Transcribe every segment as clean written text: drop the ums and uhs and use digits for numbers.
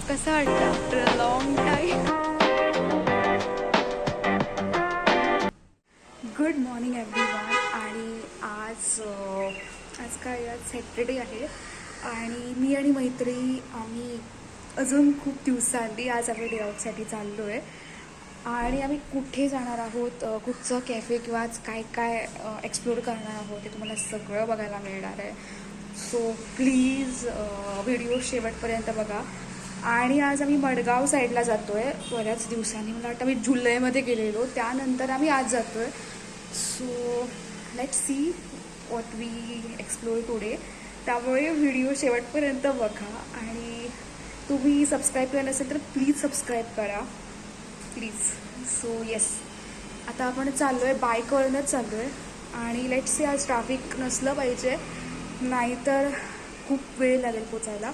कसं वाटतं after a long time. Good morning everyone. आणि आज काय आज सॅटर्डे आहे आणि मी आणि मैत्री आम्ही अजून खूप दिवसांनी आज आम्ही डे आउटसाठी चाललो आहे. आणि आम्ही कुठे जाणार आहोत, कुठचं कॅफे किंवा आज काय काय एक्सप्लोर करणार आहोत ते तुम्हाला सगळं बघायला मिळणार आहे. सो प्लीज व्हिडिओ शेवटपर्यंत बघा. आणि आज आम्ही मडगाव साईडला जातो आहे बऱ्याच दिवसांनी. मला वाटतं मी जुलैमध्ये गेलेलो, त्यानंतर आम्ही आज जातो आहे. So let's see what we explore today. त्यामुळे व्हिडिओ शेवटपर्यंत बघा. आणि तुम्ही सबस्क्राईब केलं नसेल तर प्लीज सबस्क्राईब करा प्लीज. सो येस, आता आपण चाललो आहे, बाईकवरूनच चाललो आहे. आणि लेट्स सी आज ट्रॅफिक नसलं पाहिजे, नाहीतर खूप वेळ लागेल पोचायला.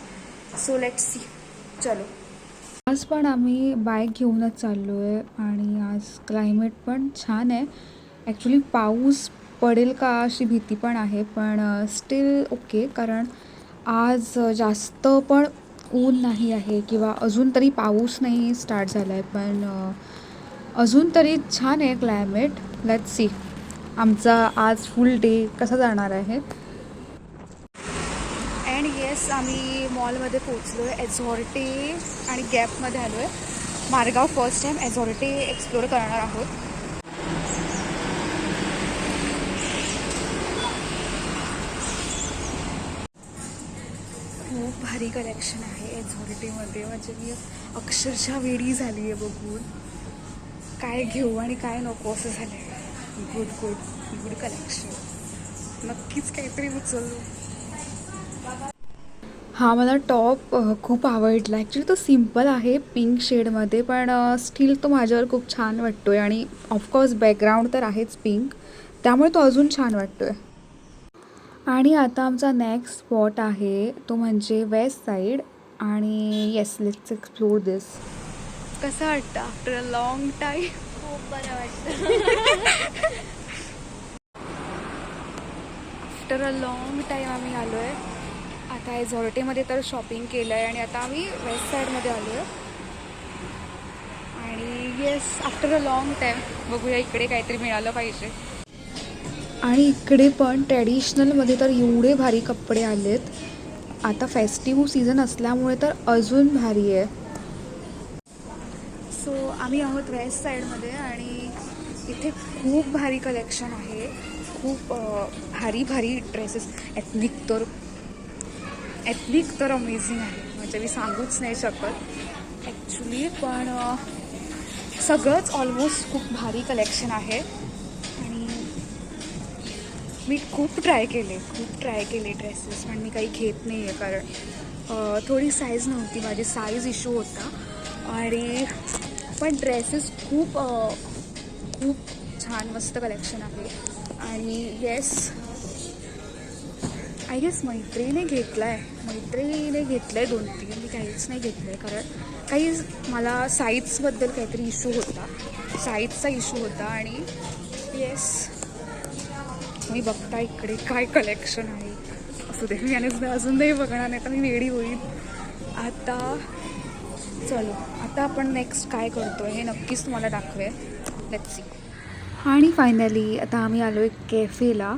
सो लेट्स सी, चलो. आज पण आम्ही बाईक घेऊनच चाललो आहे आणि आज क्लायमेट पण छान आहे. ॲक्च्युली पाऊस पडेल का अशी भीती पण आहे, पण स्टील ओके, कारण आज जास्त पण ऊन नाही आहे किंवा अजून तरी पाऊस नाही स्टार्ट झाला आहे, पण अजून तरी छान आहे क्लायमेट. लेट्स सी आमचा आज फुल डे कसा जाणार आहे. अँड येस, आम्ही मॉलमध्ये पोचलो आहे. ॲझॉर्टे आणि गॅपमध्ये आलो आहे. मारगाव फर्स्ट टाईम ॲझॉर्टे एक्सप्लोर करणार आहोत. खूप भारी कलेक्शन आहे ॲझॉर्टेमध्ये. म्हणजे मी अक्षरशः वेडी झाली आहे बघून, काय घेऊ आणि काय नको असं झालं आहे. Good good good collection. नक्कीच काहीतरी उचललो. हा मला टॉप खूप आवडला. ॲक्च्युली तो सिम्पल आहे पिंक शेडमध्ये, पण स्टील तो माझ्यावर खूप छान वाटतो आहे. आणि ऑफकोर्स बॅकग्राऊंड तर आहेच पिंक, त्यामुळे तो अजून छान वाटतो आहे. आणि आता आमचा नेक्स्ट स्पॉट आहे तो म्हणजे वेस्ट साईड. आणि येस, लेट्स एक्सप्लोर दिस. कसं वाटतं आफ्टर अ लॉंग टाईम? खूप बरं वाटतं. आफ्टर अ लॉंग टाईम आम्ही आलो आहे. आता ॲझॉर्टेमध्ये तर शॉपिंग केलं आहे आणि आता आम्ही वेस्ट साईडमध्ये आलो आहे. आणि yes, after a long time बघूया, इकडे काहीतरी मिळालं पाहिजे. आणि इकडे पण ट्रॅडिशनलमध्ये तर एवढे भारी कपडे आलेत. आता फेस्टिव्ह सीझन असल्यामुळे तर अजून भारी आहे. सो आम्ही आहोत वेस्ट साईडमध्ये आणि इथे खूप भारी कलेक्शन आहे. खूप भारी भारी ड्रेसेस. एथनिक तर अमेझिंग आहे, म्हणजे मी सांगूच नाही शकत ॲक्च्युली. पण सगळंच ऑलमोस्ट खूप भारी कलेक्शन आहे. आणि मी खूप ट्राय केले ड्रेसेस, पण मी काही घेत नाही आहे, कारण थोडी साईज नव्हती, माझी साईज इश्यू होता. आणि पण ड्रेसेस खूप खूप छान मस्त कलेक्शन आहे. आणि येस, आय गेस मैत्रिणीने घेतलं आहे 2-3. मी काहीच नाही घेतलं आहे, कारण काही मला साईजबद्दल काहीतरी साईजचा इश्यू होता. आणि येस, मी बघता इकडे काय कलेक्शन आहे. असू दे, मी अजून नाही बघणार, नाही तर मी वेडी होईल. आता चलो, आता आपण नेक्स्ट काय करतो हे नक्कीच तुम्हाला दाखवेल. Let's see. आणि फायनली आता आम्ही आलो आहे कॅफेला,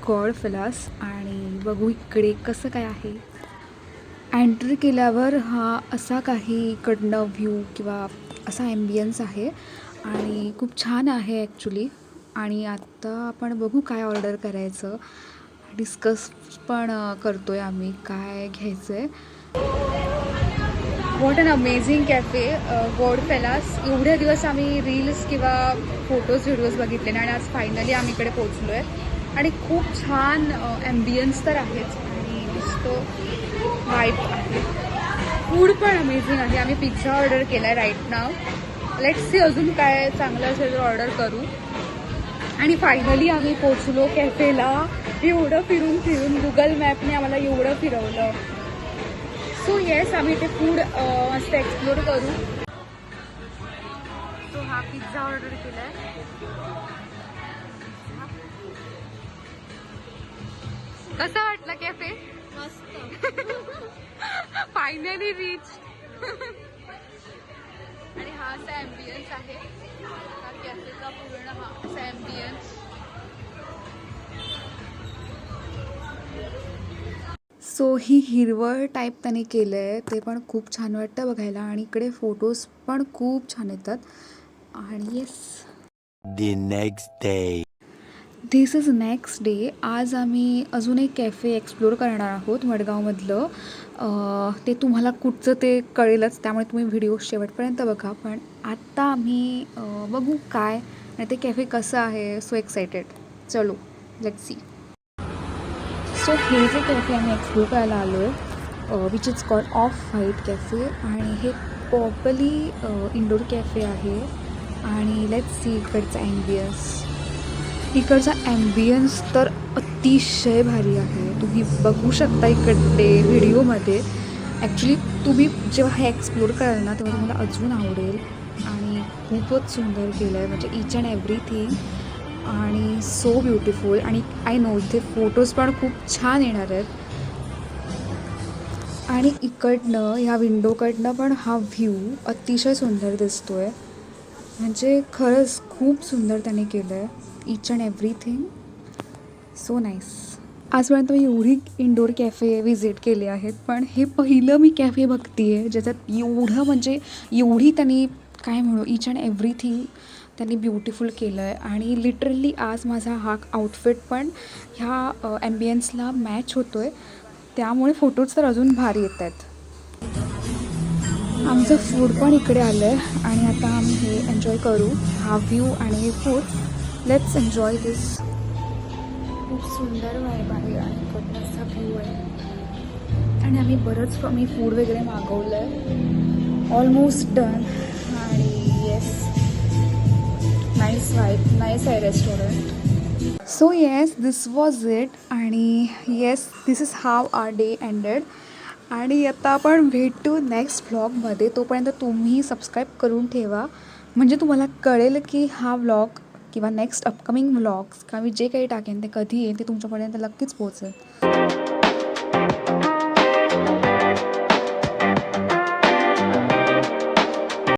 गॉड फिलास. आणि बघू इकडे कसं काय आहे. एंट्री केल्यावर हा असा काही इकडनं व्ह्यू किंवा असा ॲम्बियन्स आहे आणि खूप छान आहे ॲक्च्युली. आणि आत्ता आपण बघू काय ऑर्डर करायचं, डिस्कस पण करतो आहे आम्ही काय घ्यायचं आहे. What an amazing cafe, God Fellas. एवढे दिवस आम्ही रील्स किंवा व्हिडिओज बघितले ना, आणि आज फायनली आम्ही इकडे पोचलो आहे. आणि खूप छान ॲम्बियन्स तर आहेच आणि दिसतो वाईब आहे. फूड पण अमेझिंग आहे. आम्ही पिझ्झा ऑर्डर केला आहे राईट नाव. लेट्स सी अजून काय चांगलं असेल तर ऑर्डर करू. आणि फायनली आम्ही पोचलो कॅफेला. एवढं फिरून गुगल मॅपने आम्हाला एवढं फिरवलं. सो येस, आम्ही ते फूड मस्त एक्सप्लोर करू. सो हा पिझ्झा ऑर्डर केला आहे. कसा वाटला कॅफे? मस्त. Finally reach. आणि हा असा ॲम्बियन्स आहे, हा कॅफेचा पूर्ण हा असा ॲम्बियन्स. सो ही हिरवळ टाईप त्याने केलं आहे, ते पण खूप छान वाटतं बघायला. आणि इकडे फोटोज पण खूप छान येतात. आणि yes, The next day. This is next day. आज आम्ही अजून एक कॅफे एक्सप्लोर करणार आहोत मडगावमधलं. ते तुम्हाला कुठचं ते कळेलच, त्यामुळे तुम्ही व्हिडिओ शेवटपर्यंत बघा. पण आत्ता आम्ही बघू काय आणि ते कॅफे कसं आहे. So excited. चलो लेट्स सी. सो हे जे कॅफे आम्ही एक्सप्लोर करायला आलो आहे, which is called off white cafe. आणि हे प्रॉपरली इंडोर कॅफे आहे. आणि लेट्स सी इकडचा ॲम्बियन्स. इकडचा ॲम्बियन्स तर अतिशय भारी आहे. तुम्ही बघू शकता इकडे व्हिडिओमध्ये. ॲक्च्युली तुम्ही जेव्हा हे एक्सप्लोर कराल ना, तेव्हा तुम्हाला अजून आवडेल. आणि खूपच सुंदर केलं आहे, म्हणजे ईच अँड एव्हरीथिंग. आणि सो ब्युटिफुल. आणि आय नो इथे फोटोज पण खूप छान येणार आहेत. आणि इकडनं ह्या विंडोकडनं पण हा व्ह्यू अतिशय सुंदर दिसतो आहे. म्हणजे खरंच खूप सुंदर त्याने केलं आहे. Each and everything so nice. आजपर्यंत मी एवढी इंडोर कॅफे व्हिजिट केले आहेत, पण हे पहिलं मी कॅफे बघते आहे ज्याच्यात एवढं, म्हणजे एवढी त्यांनी काय म्हणू, ईच अँड एव्हरीथिंग त्यांनी ब्युटिफुल केलं आहे. आणि लिटरली आज माझा हा आउटफिट पण ह्या ॲम्बियन्सला मॅच होतो आहे, त्यामुळे फोटोज तर अजून भारी येत आहेत. आमचं फूड पण इकडे आलं आहे आणि आता आम्ही हे एन्जॉय करू, हा व्ह्यू आणि हे फूड. लेट्स एन्जॉय दिस. खूप सुंदर वाईब आहे आणि इकडनं असा व्ह्यू आहे. आणि आम्ही मी फूड वगैरे मागवलं आहे, ऑलमोस्ट डन. आणि येस, नाईस वाईब, नाईस आहे restaurant. So yes, this was it. आणि yes, this is how our day ended. आणि आता आपण भेटू नेक्स्ट व्लॉगमध्ये. तोपर्यंत तुम्ही सबस्क्राईब करून ठेवा, म्हणजे तुम्हाला कळेल की हा व्लॉग किंवा नेक्स्ट अपकमिंग व्लॉग्स किंवा मी जे काही टाकेन ते कधी येईल ते तुमच्यापर्यंत नक्कीच पोहोचेल.